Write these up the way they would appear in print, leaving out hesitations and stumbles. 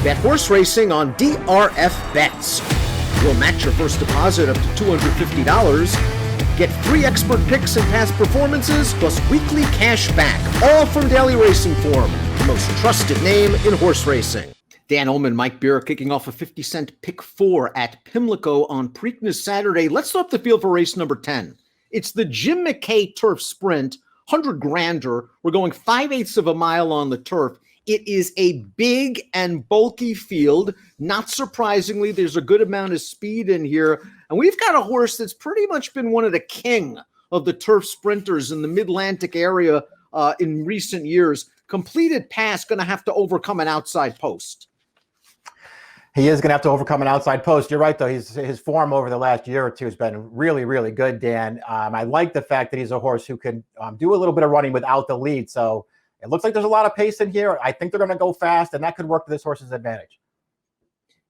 Bet horse racing on DRF Bets. We'll match your first deposit up to $250. Get free expert picks and past performances, plus weekly cash back, all from Daily Racing Form, the most trusted name in horse racing. Dan Illman, Mike Beer kicking off a 50-cent pick 4 at Pimlico on Preakness Saturday. Let's start the field for race number 10. It's the Jim McKay Turf Sprint, 100 grander. We're going 5/8 of a mile on the turf. It is a big and bulky field. Not surprisingly, there's a good amount of speed in here. And we've got a horse that's pretty much been one of the king of the turf sprinters in the Mid-Atlantic area in recent years. Completed pass, going to have to overcome an outside post. He is going to have to overcome an outside post. You're right, though. His form over the last year or two has been really, really good, Dan. I like the fact that he's a horse who can do a little bit of running without the lead. So it looks like there's a lot of pace in here. I think they're going to go fast, and that could work to this horse's advantage.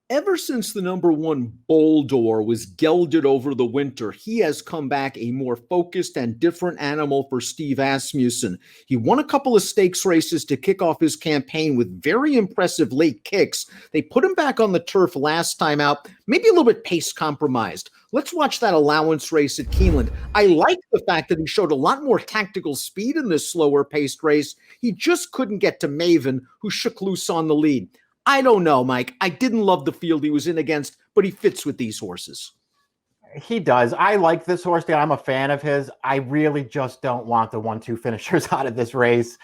Ever since the number 1 Boldor was gelded over the winter, he has come back a more focused and different animal for Steve Asmussen. He won a couple of stakes races to kick off his campaign with very impressive late kicks. They put him back on the turf last time out, maybe a little bit pace compromised. Let's watch that allowance race at Keeneland. I like the fact that he showed a lot more tactical speed in this slower paced race. He just couldn't get to Maven, who shook loose on the lead. I don't know, Mike. I didn't love the field he was in against, but he fits with these horses. He does. I like this horse, Dan. I'm a fan of his. I really just don't want the 1-2 finishers out of this race.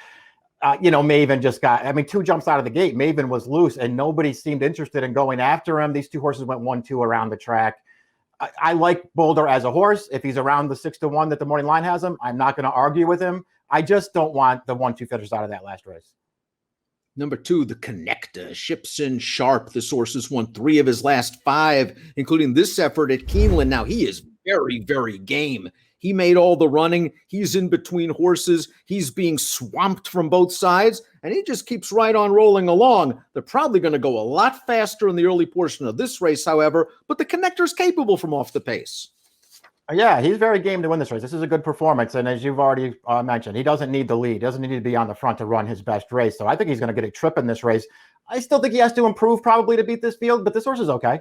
Maven just got, 2 jumps out of the gate. Maven was loose, and nobody seemed interested in going after him. These 2 horses went 1-2 around the track. I like Boulder as a horse. If he's around the 6-1 that the morning line has him, I'm not going to argue with him. I just don't want the 1-2 finishers out of that last race. Number 2, the Connector, Shipson Sharp. This horse has won 3 of his last 5, including this effort at Keeneland. Now, he is very, very game. He made all the running. He's in between horses. He's being swamped from both sides, and he just keeps right on rolling along. They're probably going to go a lot faster in the early portion of this race, however, but the Connector's capable from off the pace. Yeah, he's very game to win this race. This is a good performance. And as you've already mentioned, he doesn't need the lead. He doesn't need to be on the front to run his best race. So I think he's going to get a trip in this race. I still think he has to improve probably to beat this field, but this horse is okay.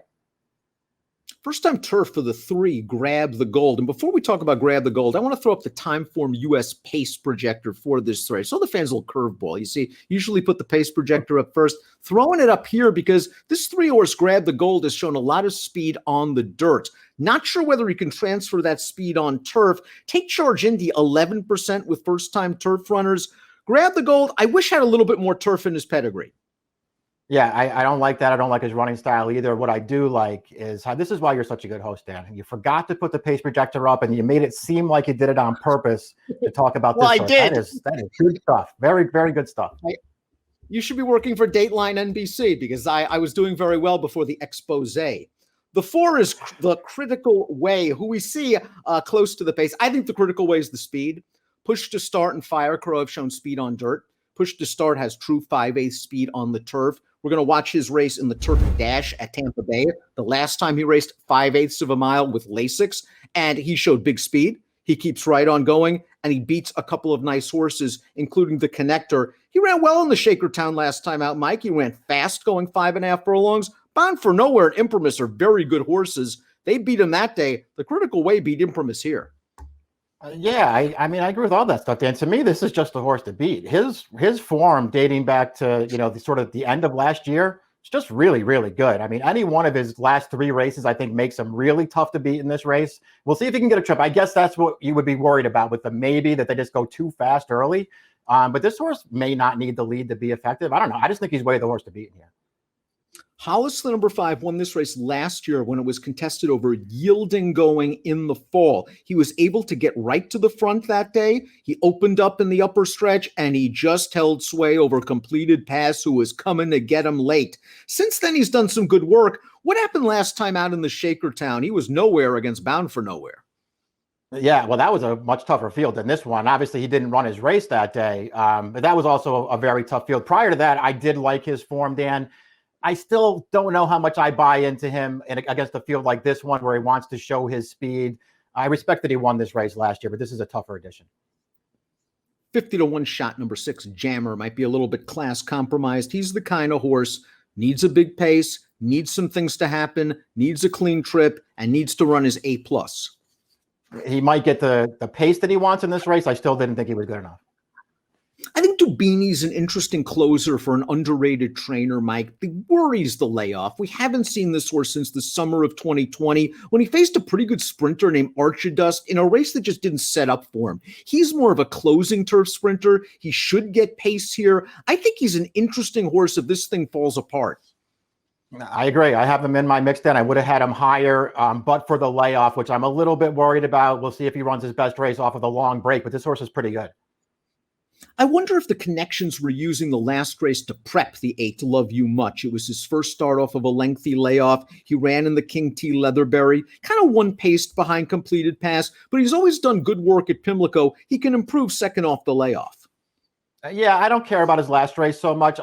First time turf for the 3, Grab the Gold. And before we talk about Grab the Gold, I want to throw up the Timeform US pace projector for this race. So the fans will curveball. You see, usually put the pace projector up first. Throwing it up here because this 3-horse Grab the Gold has shown a lot of speed on the dirt. Not sure whether he can transfer that speed on turf. Take Charge Indy 11% with first-time turf runners. Grab the Gold, I wish had a little bit more turf in his pedigree. Yeah, I don't like that. I don't like his running style either. What I do like is how this is why you're such a good host, Dan. You forgot to put the pace projector up, and you made it seem like you did it on purpose to talk about this. Well, I did. That is good stuff. Very, very good stuff. You should be working for Dateline NBC because I was doing very well before the expose. The 4 is the Critical Way, who we see close to the pace. I think the Critical Way is the speed. Push to Start and Firecrow have shown speed on dirt. Push to Start has true 5/8 speed on the turf. We're going to watch his race in the Turf Dash at Tampa Bay. The last time he raced 5/8 of a mile with Lasix, and he showed big speed. He keeps right on going, and he beats a couple of nice horses, including the Connector. He ran well in the Shakertown last time out, Mike. He ran fast going 5.5 furlongs. Bound for Nowhere and Imprimis are very good horses. They beat him that day. The Critical Way beat Imprimis here. Yeah, I agree with all that stuff, Dan. To me, this is just a horse to beat. His form dating back to, the end of last year, it's just really, really good. Any one of his last 3 races, I think, makes him really tough to beat in this race. We'll see if he can get a trip. I guess that's what you would be worried about with the maybe that they just go too fast early. But this horse may not need the lead to be effective. I don't know. I just think he's way the horse to beat in here. Hollis, the number 5, won this race last year when it was contested over yielding going in the fall. He was able to get right to the front that day. He opened up in the upper stretch, and he just held sway over Completed Pass, who was coming to get him late. Since then, he's done some good work. What happened last time out in the Shakertown? He was nowhere against Bound for Nowhere. Yeah, well, that was a much tougher field than this one. Obviously, he didn't run his race that day, but that was also a very tough field. Prior to that, I did like his form, Dan. I still don't know how much I buy into him against a field like this one where he wants to show his speed. I respect that he won this race last year, but this is a tougher edition. 50-1 shot number 6, Jammer, might be a little bit class compromised. He's the kind of horse needs a big pace, needs some things to happen, needs a clean trip, and needs to run his A+. He might get the pace that he wants in this race. I still didn't think he was good enough. I think Dubini's an interesting closer for an underrated trainer, Mike. The worries the layoff. We haven't seen this horse since the summer of 2020 when he faced a pretty good sprinter named Archidust in a race that just didn't set up for him. He's more of a closing turf sprinter. He should get pace here. I think he's an interesting horse if this thing falls apart. I agree. I have him in my mix then. I would have had him higher, but for the layoff, which I'm a little bit worried about. We'll see if he runs his best race off of the long break, but this horse is pretty good. I wonder if the connections were using the last race to prep the 8 Love You Much. It was his first start off of a lengthy layoff. He ran in the King T Leatherberry, kind of one-paced behind Completed Pass, but he's always done good work at Pimlico. He can improve second off the layoff. Yeah, I don't care about his last race so much.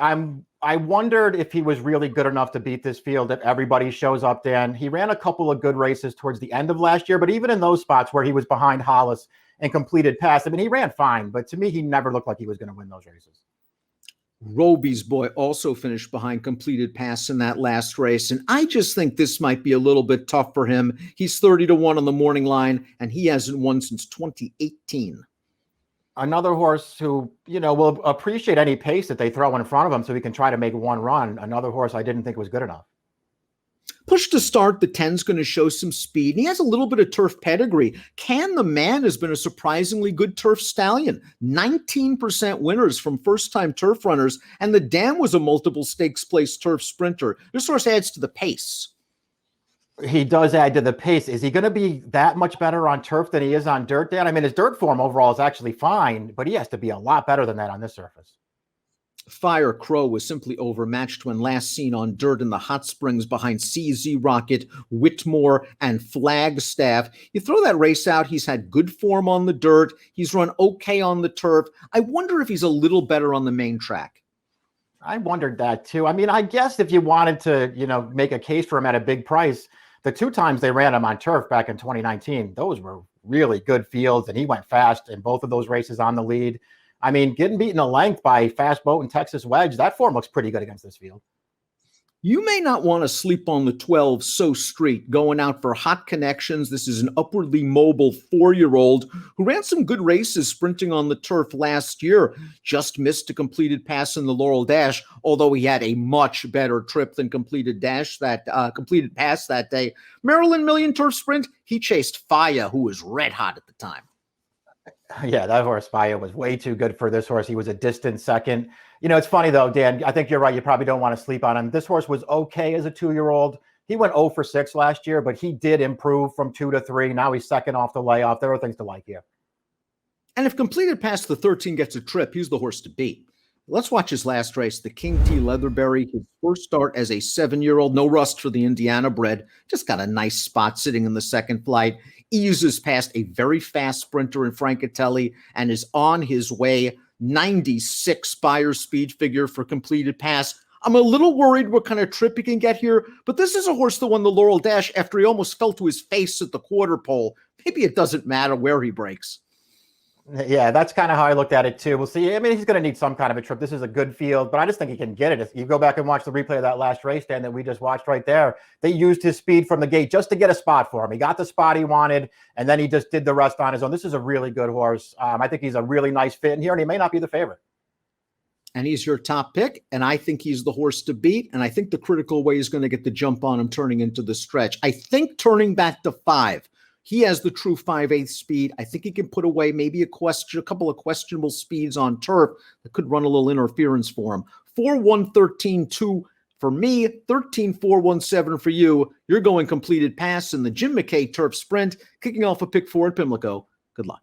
I wondered if he was really good enough to beat this field if everybody shows up, Dan. He ran a couple of good races towards the end of last year, but even in those spots where he was behind Hollis and Completed Pass, I mean, he ran fine, but to me, he never looked like he was going to win those races. Roby's boy also finished behind Completed Pass in that last race, and I just think this might be a little bit tough for him. He's 30-1 on the morning line, and he hasn't won since 2018. Another horse who, will appreciate any pace that they throw in front of him so he can try to make one run. Another horse I didn't think was good enough. Push to start, the 10's going to show some speed, and he has a little bit of turf pedigree. Can the Man has been a surprisingly good turf stallion. 19% winners from first-time turf runners, and the Dam was a multiple stakes place turf sprinter. This horse adds to the pace. He does add to the pace. Is he going to be that much better on turf than he is on dirt, Dan? I mean, his dirt form overall is actually fine, but he has to be a lot better than that on this surface. Fire Crow was simply overmatched when last seen on dirt in the hot springs behind CZ Rocket, Whitmore, and Flagstaff. You throw that race out, he's had good form on the dirt. He's run okay on the turf. I wonder if he's a little better on the main track. I wondered that too. I mean, I guess if you wanted to, make a case for him at a big price, the 2 times they ran him on turf back in 2019, those were really good fields, and he went fast in both of those races on the lead. I mean, getting beaten a length by Fast Boat and Texas Wedge, that form looks pretty good against this field. You may not want to sleep on the 12 So Street, going out for hot connections. This is an upwardly mobile 4-year-old who ran some good races sprinting on the turf last year. Just missed a Completed Pass in the Laurel Dash, although he had a much better trip than Completed Pass that day. Maryland Million Turf Sprint, he chased Faya, who was red hot at the time. Yeah, that horse, Faya, was way too good for this horse. He was a distant second. It's funny, though, Dan. I think you're right. You probably don't want to sleep on him. This horse was okay as a 2-year-old. He went 0 for 6 last year, but he did improve from 2 to 3. Now he's second off the layoff. There are things to like here. And if Completed Pass the 13 gets a trip, he's the horse to beat. Let's watch his last race, the King T Leatherberry, his first start as a 7-year-old. No rust for the Indiana bred. Just got a nice spot sitting in the second flight. Eases past a very fast sprinter in Francatelli and is on his way. 96 Beyer speed figure for Completed Pass. I'm a little worried what kind of trip he can get here, but this is a horse that won the Laurel Dash after he almost fell to his face at the quarter pole. Maybe it doesn't matter where he breaks. Yeah, that's kind of how I looked at it too. We'll see. I mean, he's going to need some kind of a trip. This is a good field, but I just think he can get it. If you go back and watch the replay of that last race, Dan, that we just watched right there, they used his speed from the gate just to get a spot for him. He got the spot he wanted, and then he just did the rest on his own. This is a really good horse. I think he's a really nice fit in here, and he may not be the favorite. And he's your top pick, and I think he's the horse to beat, and I think the Critical Way is going to get the jump on him turning into the stretch. I think turning back to 5, he has the true 5/8 speed. I think he can put away maybe a couple of questionable speeds on turf that could run a little interference for him. 4-1-13-2 for me, 13-4-1-7 for you. You're going Completed Pass in the Jim McKay Turf Sprint, kicking off a pick 4 at Pimlico. Good luck.